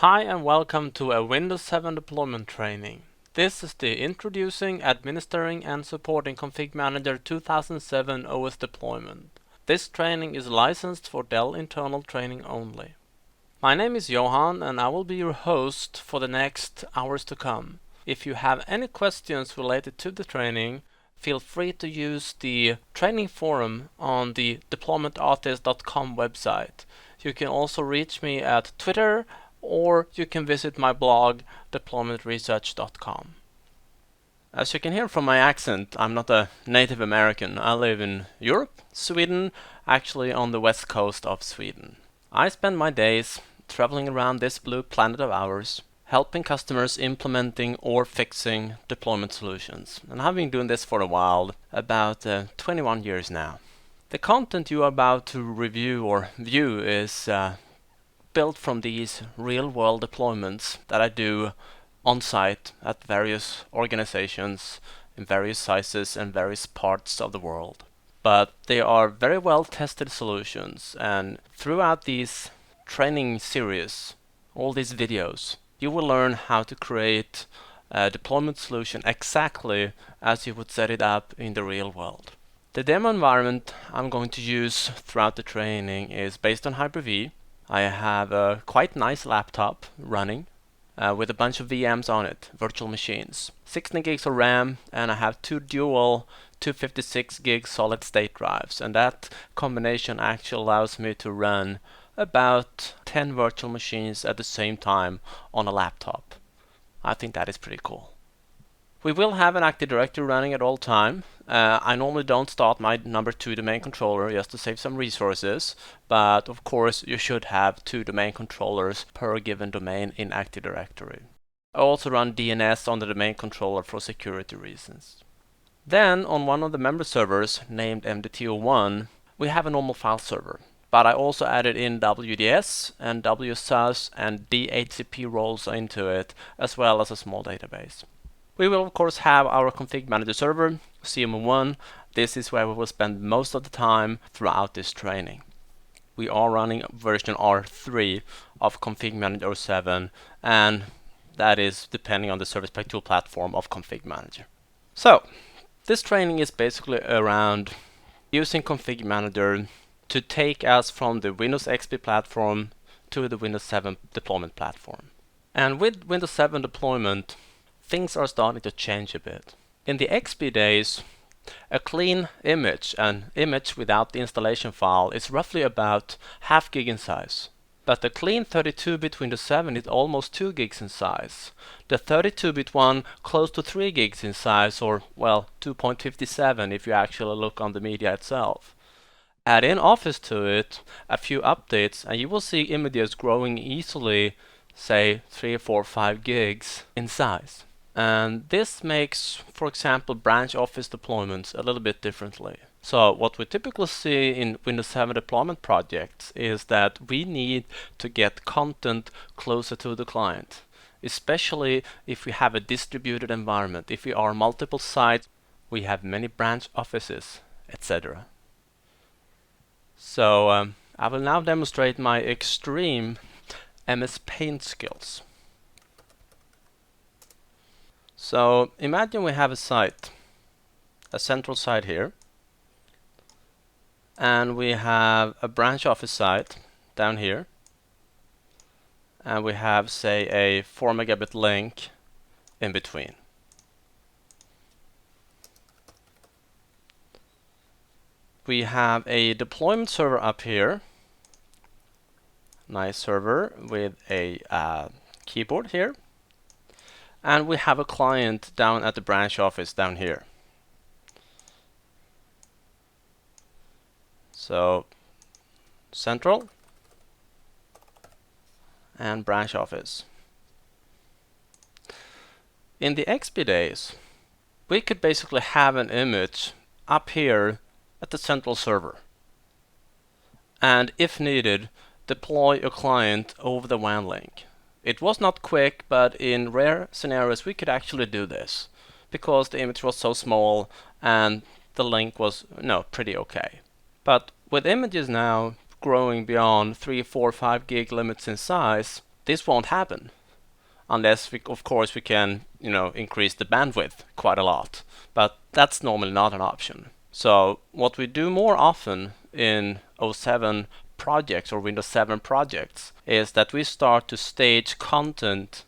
Hi and welcome to a Windows 7 deployment training. This is the Introducing, Administering and Supporting Config Manager 2007 OS deployment. This training is licensed for Dell internal training only. My name is Johan and I will be your host for the next hours to come. If you have any questions related to the training, feel free to use the training forum on the deploymentartist.com website. You can also reach me at Twitter, or you can visit my blog deploymentresearch.com. As you can hear from my accent, I'm not a native American. I live in Europe, Sweden, actually on the west coast of Sweden. I spend my days traveling around this blue planet of ours, helping customers implementing or fixing deployment solutions. And I've been doing this for a while, about 21 years now. The content you are about to review or view is built from these real-world deployments that I do on-site at various organizations in various sizes and various parts of the world. But they are very well-tested solutions, and throughout these training series, all these videos, you will learn how to create a deployment solution exactly as you would set it up in the real world. The demo environment I'm going to use throughout the training is based on Hyper-V. I have a quite nice laptop running with a bunch of VMs on it, virtual machines. 16 gigs of RAM, and I have two dual 256 gig solid state drives, and that combination actually allows me to run about 10 virtual machines at the same time on a laptop. I think that is pretty cool. We will have an Active Directory running at all time. I normally don't start my number 2 domain controller just to save some resources, but of course you should have 2 domain controllers per given domain in Active Directory. I also run DNS on the domain controller for security reasons. Then on one of the member servers named D01, we have a normal file server, but I also added in WDS and WSUS and DHCP roles into it, as well as a small database. We will of course have our config manager server, CM1. This is where we will spend most of the time throughout this training. We are running version R3 of config manager 7, and that is depending on the service pack tool platform of config manager. So this training is basically around using config manager to take us from the Windows XP platform to the Windows 7 deployment platform. And with Windows 7 deployment, things are starting to change a bit. In the XP days, a clean image, an image without the installation file, is roughly about half gig in size. But the clean 32-bit Windows 7 is almost 2 gigs in size. The 32-bit one close to 3 gigs in size, or well, 2.57 if you actually look on the media itself. Add in Office to it, a few updates, and you will see images growing easily, say 3, 4, 5 gigs in size. And this makes, for example, branch office deployments a little bit differently. So what we typically see in Windows 7 deployment projects is that we need to get content closer to the client, especially if we have a distributed environment. If we are multiple sites, we have many branch offices, etc. So I will now demonstrate my extreme MS Paint skills. So imagine we have a site, a central site here, and we have a branch office site down here, and we have, say, a 4 megabit link in between. We have a deployment server up here, nice server with a keyboard here. And we have a client down at the branch office down here. So central and branch office. In the XP days, we could basically have an image up here at the central server, and if needed, deploy a client over the WAN link. It was not quick, but in rare scenarios we could actually do this because the image was so small and the link was pretty okay. But with images now growing beyond 3, 4, 5 gig limits in size, This won't happen unless of course we can, increase the bandwidth quite a lot. But that's normally not an option. So what we do more often in 07 projects or Windows 7 projects is that we start to stage content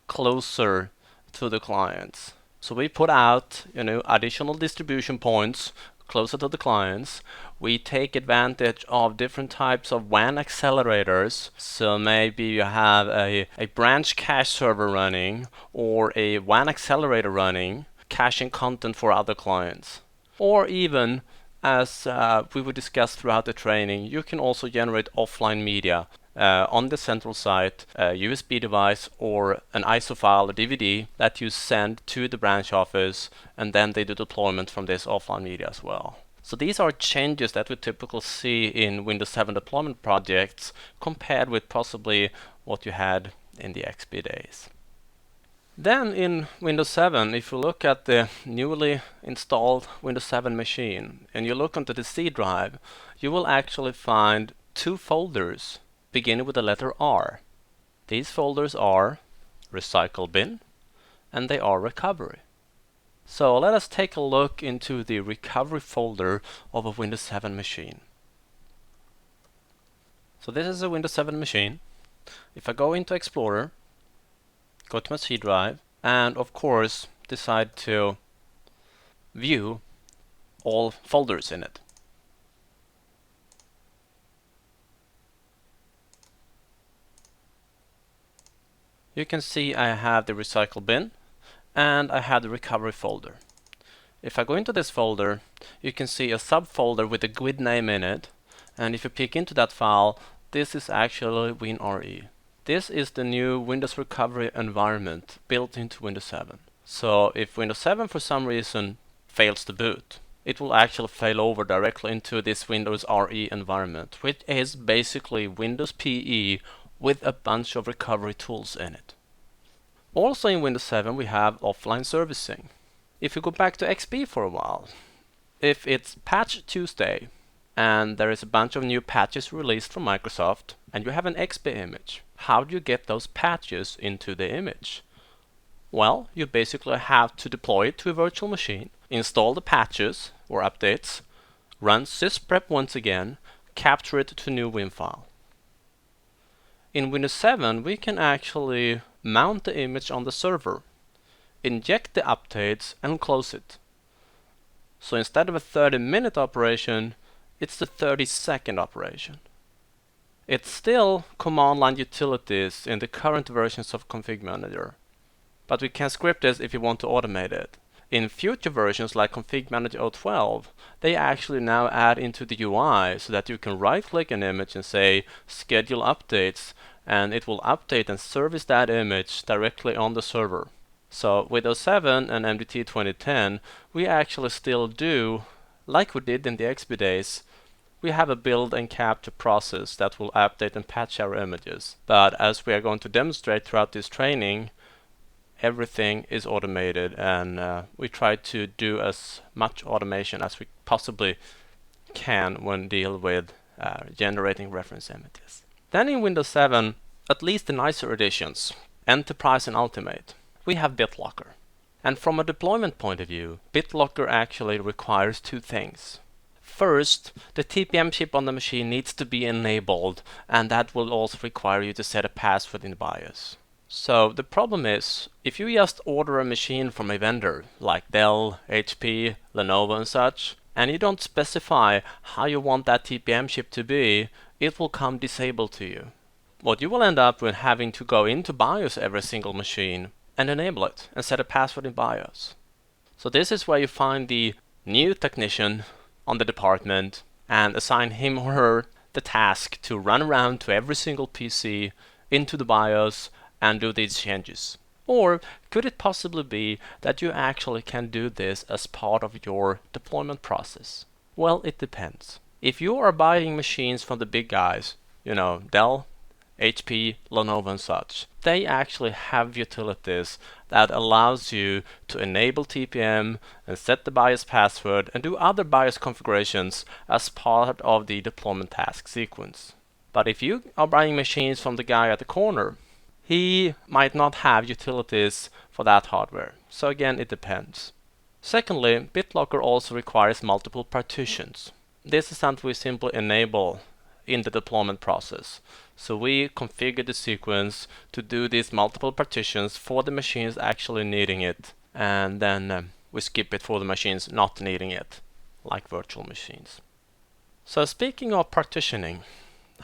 closer to the clients. So we put out, additional distribution points closer to the clients. We take advantage of different types of WAN accelerators. So maybe you have a branch cache server running or a WAN accelerator running, caching content for other clients. Or even, as we will discuss throughout the training, you can also generate offline media on the central site, a USB device or an ISO file or DVD that you send to the branch office, and then they do deployment from this offline media as well. So these are changes that we typically see in Windows 7 deployment projects compared with possibly what you had in the XP days. Then in Windows 7, if you look at the newly installed Windows 7 machine and you look onto the C drive, you will actually find two folders beginning with the letter R. These folders are Recycle Bin and they are Recovery. So let us take a look into the Recovery folder of a Windows 7 machine. So this is a Windows 7 machine. If I go into Explorer, go to my C drive, and of course decide to view all folders in it. You can see I have the Recycle Bin and I have the Recovery folder. If I go into this folder, you can see a subfolder with a GUID name in it, and if you peek into that file, this is actually WinRE. This is the new Windows Recovery environment built into Windows 7. So if Windows 7 for some reason fails to boot, it will actually fail over directly into this Windows RE environment, which is basically Windows PE with a bunch of recovery tools in it. Also in Windows 7 we have offline servicing. If you go back to XP for a while, if it's Patch Tuesday and there is a bunch of new patches released from Microsoft and you have an XP image, how do you get those patches into the image? Well, you basically have to deploy it to a virtual machine, install the patches or updates, run sysprep once again, capture it to new WIM file. In Windows 7 we can actually mount the image on the server, inject the updates and close it. So instead of a 30-minute operation, it's the 30-second operation. It's still command line utilities in the current versions of Config Manager, but we can script this if you want to automate it. In future versions like Config Manager 012, they actually now add into the UI so that you can right-click an image and say schedule updates, and it will update and service that image directly on the server. So with 07 and MDT 2010, we actually still do, like we did in the XP days, we have a build and capture process that will update and patch our images. But as we are going to demonstrate throughout this training, everything is automated, and we try to do as much automation as we possibly can when deal with generating reference images. Then in Windows 7, at least the nicer editions, Enterprise and Ultimate, we have BitLocker. And from a deployment point of view, BitLocker actually requires two things. First, the TPM chip on the machine needs to be enabled, and that will also require you to set a password in the BIOS. So the problem is, if you just order a machine from a vendor like Dell, HP, Lenovo and such, and you don't specify how you want that TPM chip to be, it will come disabled to you. What you will end up with having to go into BIOS every single machine and enable it and set a password in BIOS. So this is where you find the new technician on the department and assign him or her the task to run around to every single PC into the BIOS and do these changes. Or could it possibly be that you actually can do this as part of your deployment process? Well, it depends. If you are buying machines from the big guys, Dell, HP, Lenovo and such, they actually have utilities that allows you to enable TPM and set the BIOS password and do other BIOS configurations as part of the deployment task sequence. But if you are buying machines from the guy at the corner, he might not have utilities for that hardware. So again, it depends. Secondly, BitLocker also requires multiple partitions. This is something we simply enable in the deployment process. So we configure the sequence to do these multiple partitions for the machines actually needing it, and then we skip it for the machines not needing it, like virtual machines. So speaking of partitioning,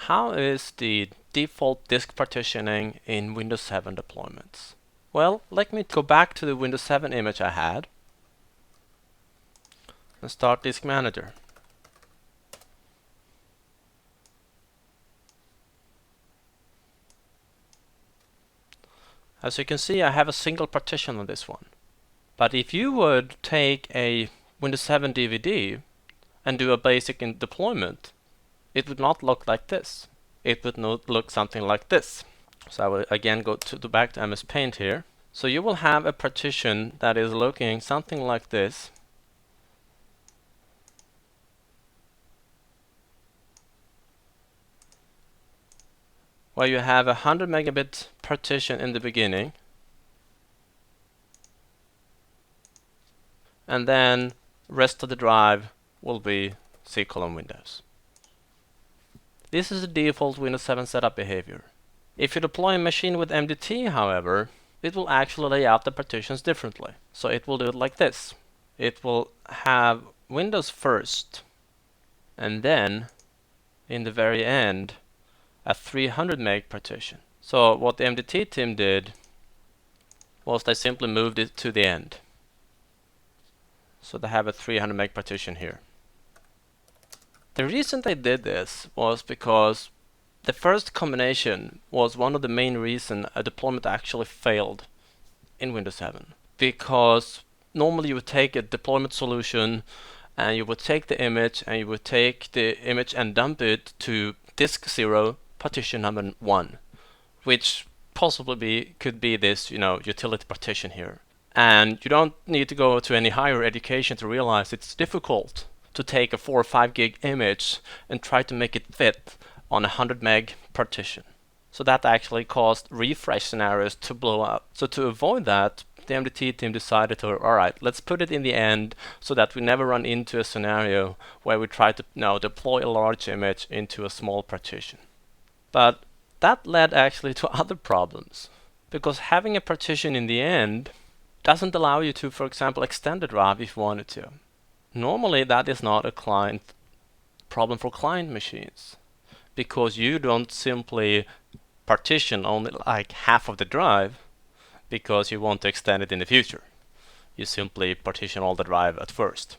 how is the default disk partitioning in Windows 7 deployments? Well, let me go back to the Windows 7 image I had and start Disk Manager. As you can see, I have a single partition on this one. But if you would take a Windows 7 DVD and do a basic deployment, it would not look like this. It would not look something like this. So I will again go back to MS Paint here. So you will have a partition that is looking something like this. Where you have a 100 megabit partition in the beginning, and then rest of the drive will be C: Windows. This is the default Windows 7 setup behavior. If you deploy a machine with MDT, however, it will actually lay out the partitions differently. So it will do it like this. It will have Windows first, and then in the very end a 300 meg partition. So what the MDT team did was they simply moved it to the end. So they have a 300 meg partition here. The reason they did this was because the first combination was one of the main reasons a deployment actually failed in Windows 7. Because normally you would take a deployment solution and you would take the image and dump it to disk 0 partition number 1, which possibly could be this, utility partition here. And you don't need to go to any higher education to realize it's difficult to take a 4 or 5 gig image and try to make it fit on a 100 meg partition. So that actually caused refresh scenarios to blow up. So to avoid that, the MDT team decided to, alright, let's put it in the end so that we never run into a scenario where we try to deploy a large image into a small partition. But that led actually to other problems, because having a partition in the end doesn't allow you to, for example, extend the drive if you wanted to. Normally that is not a client problem for client machines, because you don't simply partition only like half of the drive because you want to extend it in the future. You simply partition all the drive at first.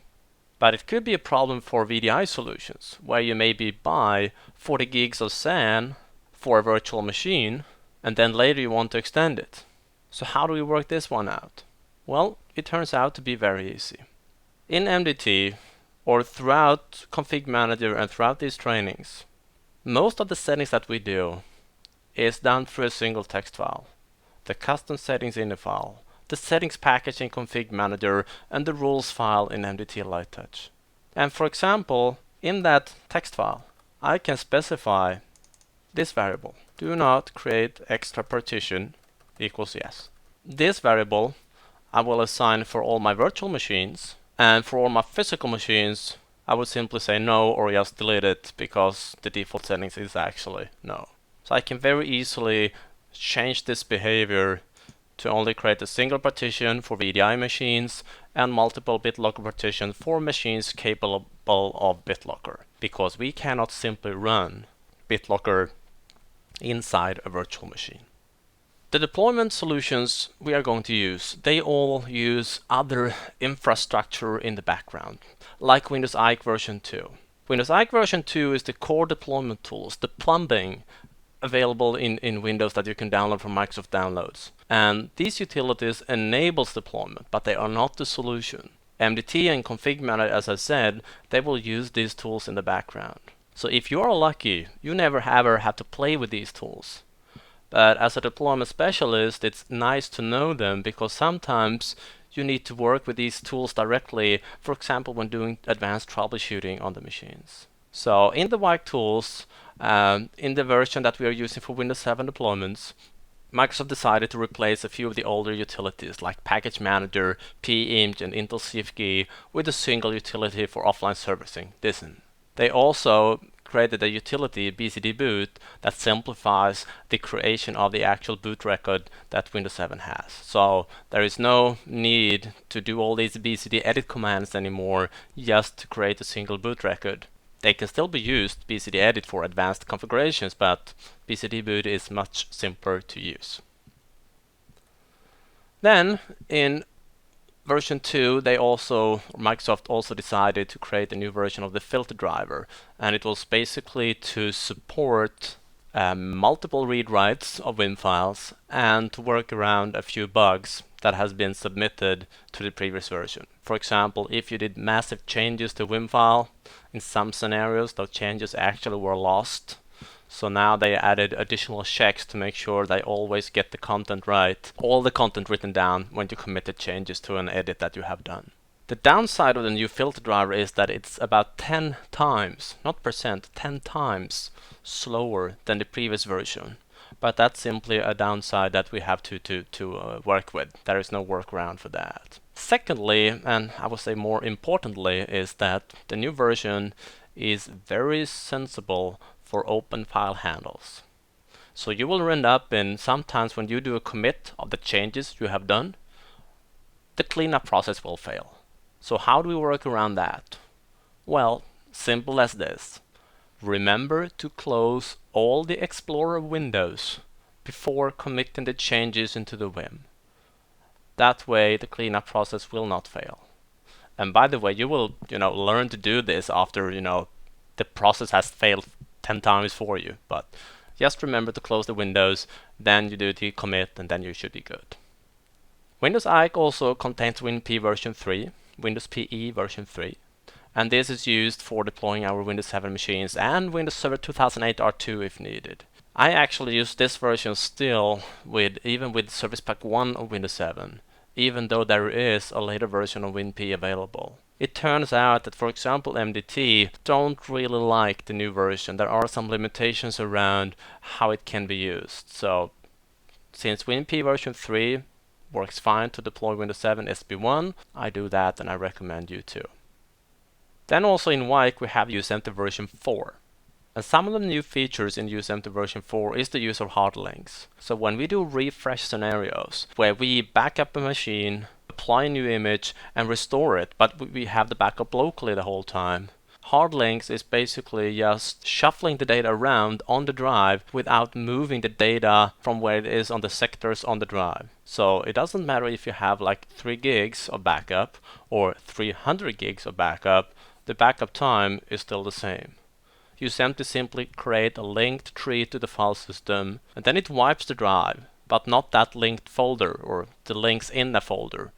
But it could be a problem for VDI solutions, where you maybe buy 40 gigs of SAN for a virtual machine, and then later you want to extend it. So how do we work this one out? Well, it turns out to be very easy. In MDT, or throughout Config Manager and throughout these trainings, most of the settings that we do is done through a single text file. The custom settings in the file, the settings package in Config Manager, and the rules file in MDT Light Touch. And for example, in that text file, I can specify this variable. Do not create extra partition equals yes. This variable I will assign for all my virtual machines, and for all my physical machines I would simply say no or just delete it, because the default settings is actually no. So I can very easily change this behavior to only create a single partition for VDI machines and multiple BitLocker partitions for machines capable of BitLocker, because we cannot simply run BitLocker inside a virtual machine. The deployment solutions we are going to use, they all use other infrastructure in the background, like Windows IKE version 2. Windows IKE version 2 is the core deployment tools, the plumbing available in Windows that you can download from Microsoft Downloads. And these utilities enables deployment, but they are not the solution. MDT and Config Manager, as I said, they will use these tools in the background. So if you are lucky, you never ever have to play with these tools. But as a deployment specialist, it's nice to know them, because sometimes you need to work with these tools directly, for example, when doing advanced troubleshooting on the machines. So in the WIKE tools, in the version that we are using for Windows 7 deployments, Microsoft decided to replace a few of the older utilities like Package Manager, pimg, and Intel CFG with a single utility for offline servicing, DISN. They also created a utility, BCD-boot, that simplifies the creation of the actual boot record that Windows 7 has. So there is no need to do all these BCD edit commands anymore just to create a single boot record. They can still be used, BCD edit, for advanced configurations, but BCD boot is much simpler to use. Then in version 2, Microsoft also decided to create a new version of the filter driver, and it was basically to support multiple read-writes of WIM files and to work around a few bugs that has been submitted to the previous version. For example, if you did massive changes to WIM file, in some scenarios those changes actually were lost. So now they added additional checks to make sure they always get the content right, all the content written down when you commit the changes to an edit that you have done. The downside of the new filter driver is that it's about 10 times, not percent, 10 times slower than the previous version. But that's simply a downside that we have to work with. There is no workaround for that. Secondly, and I would say more importantly, is that the new version is very sensible for open file handles. So you will end up in, sometimes when you do a commit of the changes you have done, the cleanup process will fail. So how do we work around that? Well, simple as this. Remember to close all the Explorer windows before committing the changes into the Vim. That way the cleanup process will not fail. And by the way, you will learn to do this after the process has failed 10 times for you. But just remember to close the windows, then you do the commit, and then you should be good. Windows IKE also contains WinP version 3, Windows PE version 3, and this is used for deploying our Windows 7 machines and Windows Server 2008 R2 if needed. I actually use this version still even with Service Pack 1 of Windows 7, even though there is a later version of WinP available. It turns out that, for example, MDT don't really like the new version. There are some limitations around how it can be used. So since WinP version 3 works fine to deploy Windows 7 SB1, I do that and I recommend you too. Then also in WIKE we have UseEmpty version 4. And some of the new features in UseEmpty version 4 is the use of hard links. So when we do refresh scenarios where we back up a machine, apply a new image and restore it, but we have the backup locally the whole time, hard links is basically just shuffling the data around on the drive without moving the data from where it is on the sectors on the drive. So it doesn't matter if you have like 3 gigs of backup or 300 gigs of backup, the backup time is still the same. UseEmpty simply create a linked tree to the file system, and then it wipes the drive, but not that linked folder or the links in the folder,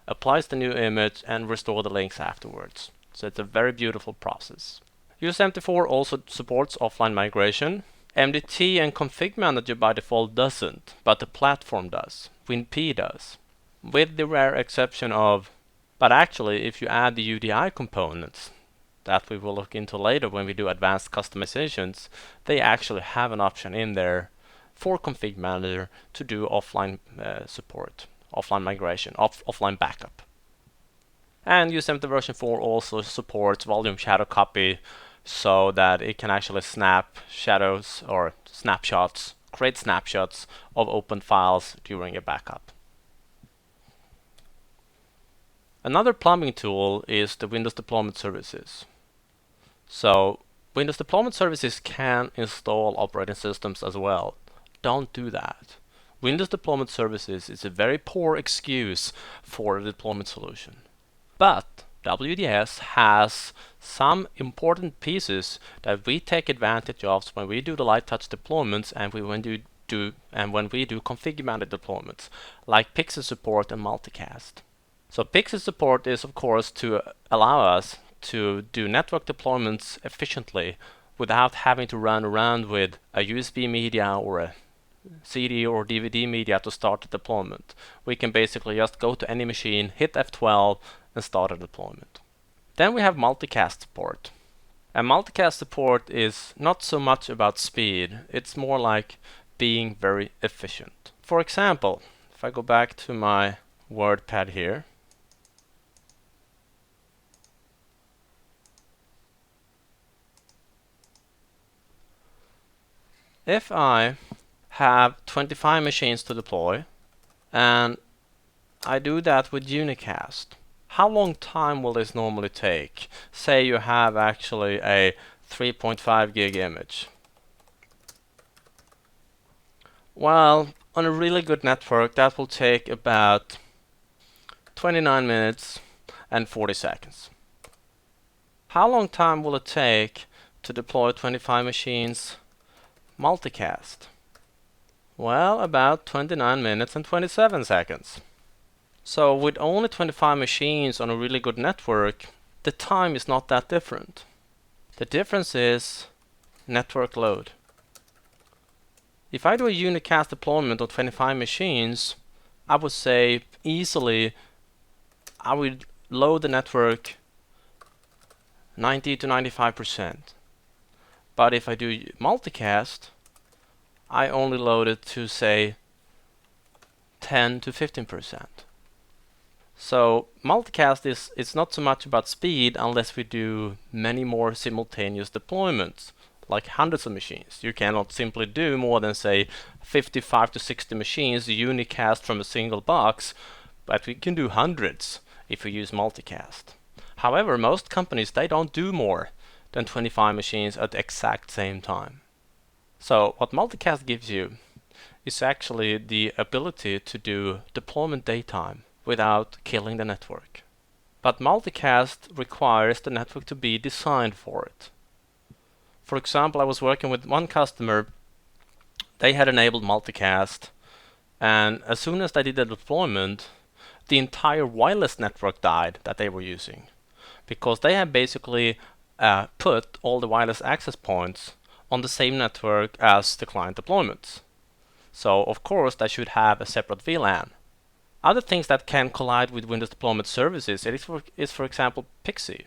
applies the new image and restore the links afterwards. So it's a very beautiful process. UseEmpty 4 also supports offline migration. MDT and Config Manager by default doesn't, but the platform does. WinP does. With the rare exception of, but actually if you add the UDI components, that we will look into later when we do advanced customizations, they actually have an option in there for Config Manager to do offline support, offline migration, offline backup. And UseEmpty version 4 also supports volume shadow copy so that it can actually snap shadows or snapshots, create snapshots of open files during a backup. Another plumbing tool is the Windows Deployment Services. So Windows Deployment Services can install operating systems as well. Don't do that. Windows Deployment Services is a very poor excuse for a deployment solution. But WDS has some important pieces that we take advantage of when we do the light touch deployments and when we do config manager deployments, like Pixel support and multicast. So Pixel support is of course to allow us to do network deployments efficiently without having to run around with a USB media or a CD or DVD media to start the deployment. We can basically just go to any machine, hit F12 and start a deployment. Then we have multicast support. And multicast support is not so much about speed, it's more like being very efficient. For example, if I go back to my WordPad here, if I have 25 machines to deploy and I do that with unicast, how long time will this normally take? Say you have actually a 3.5 gig image. Well, on a really good network that will take about 29 minutes and 40 seconds. How long time will it take to deploy 25 machines multicast? Well, about 29 minutes and 27 seconds. So with only 25 machines on a really good network, the time is not that different. The difference is network load. If I do a unicast deployment of 25 machines, I would say easily I would load the network 90 to 95%. But if I do multicast, I only load it to say 10 to 15%. So multicast is not so much about speed unless we do many more simultaneous deployments, like hundreds of machines. You cannot simply do more than say 55 to 60 machines unicast from a single box, but we can do hundreds if we use multicast. However, most companies, they don't do more than 25 machines at the exact same time. So what multicast gives you is actually the ability to do deployment daytime without killing the network. But multicast requires the network to be designed for it. For example, I was working with one customer. They had enabled multicast, and as soon as they did the deployment, the entire wireless network died that they were using, because they had basically put all the wireless access points on the same network as the client deployments. So of course they should have a separate VLAN. Other things that can collide with Windows Deployment Services is for example Pixie.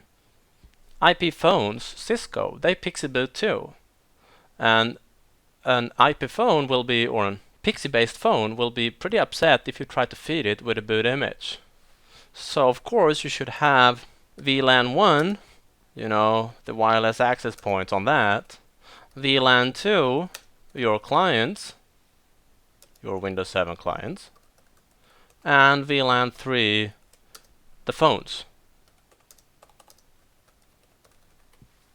IP phones, Cisco, they Pixie boot too. And an IP phone will be, or a Pixie-based phone will be pretty upset if you try to feed it with a boot image. So of course you should have VLAN 1, the wireless access points on that. VLAN 2, your clients, your Windows 7 clients. And VLAN 3, the phones.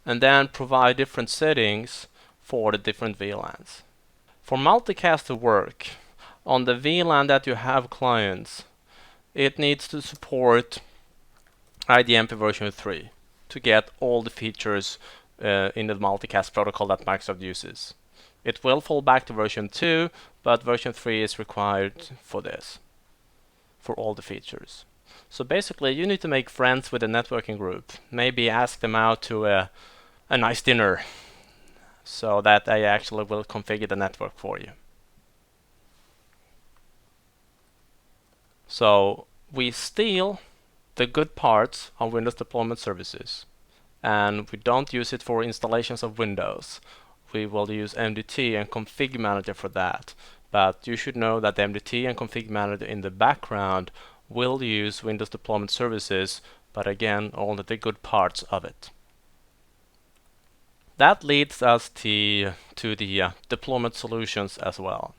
And then provide different settings for the different VLANs. For multicast to work, on the VLAN that you have clients, it needs to support IDMP version 3 to get all the features in the multicast protocol that Microsoft uses. It will fall back to version 2, but version 3 is required for this, for all the features. So basically you need to make friends with a networking group, maybe ask them out to a nice dinner so that they actually will configure the network for you. So we steal the good parts of Windows Deployment Services, and we don't use it for installations of Windows. We will use MDT and Config Manager for that. But you should know that the MDT and Config Manager in the background will use Windows Deployment Services, but again, only the good parts of it. That leads us to the deployment solutions as well.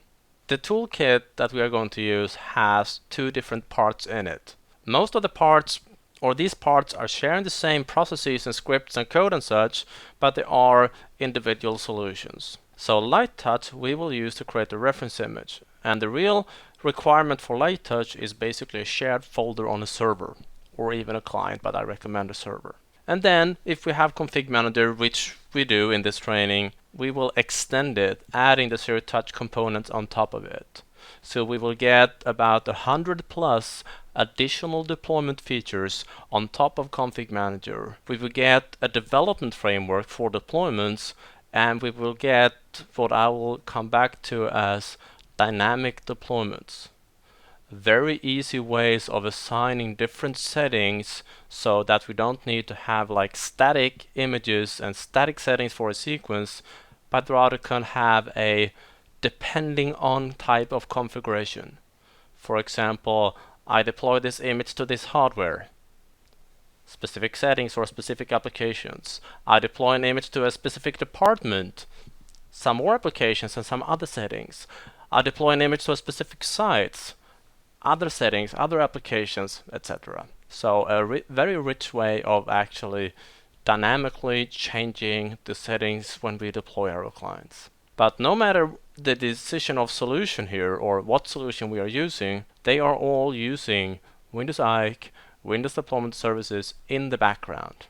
The toolkit that we are going to use has two different parts in it. Most of the parts, or these parts, are sharing the same processes and scripts and code and such, but they are individual solutions. So Light Touch we will use to create a reference image, and the real requirement for Light Touch is basically a shared folder on a server, or even a client, but I recommend a server. And then if we have Config Manager, which we do in this training, we will extend it, adding the Zero Touch components on top of it. So we will get about 100 plus additional deployment features on top of Config Manager. We will get a development framework for deployments, and we will get what I will come back to as dynamic deployments. Very easy ways of assigning different settings so that we don't need to have like static images and static settings for a sequence, but rather can have a depending on type of configuration. For example, I deploy this image to this hardware, specific settings for specific applications. I deploy an image to a specific department, some more applications and some other settings. I deploy an image to a specific site, other settings, other applications, etc. So a very rich way of actually dynamically changing the settings when we deploy our clients. But no matter the decision of solution here or what solution we are using, they are all using Windows IKE, Windows Deployment Services in the background.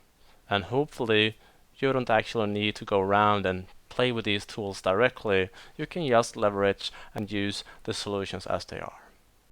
And hopefully you don't actually need to go around and play with these tools directly. You can just leverage and use the solutions as they are.